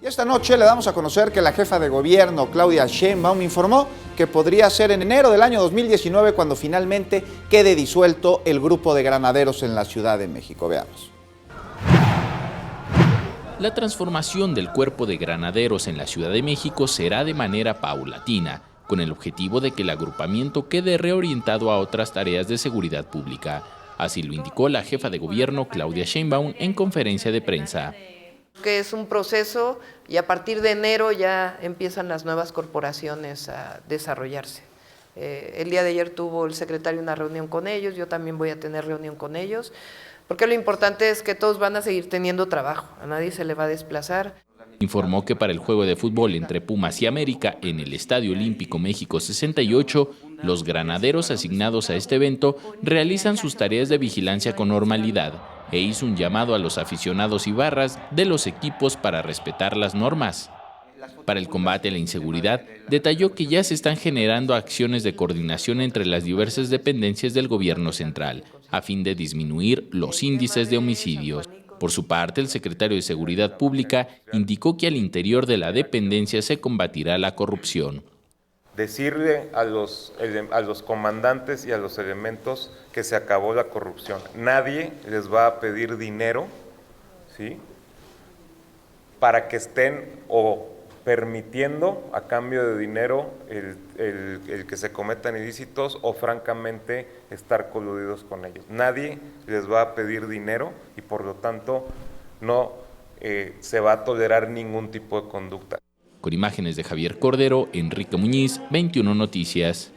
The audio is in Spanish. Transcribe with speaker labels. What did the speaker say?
Speaker 1: Y esta noche le damos a conocer que la jefa de gobierno, Claudia Sheinbaum, informó que podría ser en enero del año 2019 cuando finalmente quede disuelto el grupo de granaderos en la Ciudad de México. Veamos.
Speaker 2: La transformación del cuerpo de granaderos en la Ciudad de México será de manera paulatina, con el objetivo de que el agrupamiento quede reorientado a otras tareas de seguridad pública. Así lo indicó la jefa de gobierno, Claudia Sheinbaum, en conferencia de prensa.
Speaker 3: Que es un proceso y a partir de enero ya empiezan las nuevas corporaciones a desarrollarse. El día de ayer tuvo el secretario una reunión con ellos, yo también voy a tener reunión con ellos, porque lo importante es que todos van a seguir teniendo trabajo, a nadie se le va a desplazar.
Speaker 2: Informó que para el juego de fútbol entre Pumas y América en el Estadio Olímpico México 68, los granaderos asignados a este evento realizan sus tareas de vigilancia con normalidad e hizo un llamado a los aficionados y barras de los equipos para respetar las normas. Para el combate a la inseguridad, detalló que ya se están generando acciones de coordinación entre las diversas dependencias del gobierno central, a fin de disminuir los índices de homicidios. Por su parte, el secretario de Seguridad Pública indicó que al interior de la dependencia se combatirá la corrupción.
Speaker 4: Decirle a los comandantes y a los elementos que se acabó la corrupción. Nadie les va a pedir dinero, ¿sí?, para que estén o permitiendo a cambio de dinero el que se cometan ilícitos o francamente estar coludidos con ellos. Nadie les va a pedir dinero y por lo tanto no se va a tolerar ningún tipo de conducta.
Speaker 2: Con imágenes de Javier Cordero, Enrique Muñiz, 21 Noticias.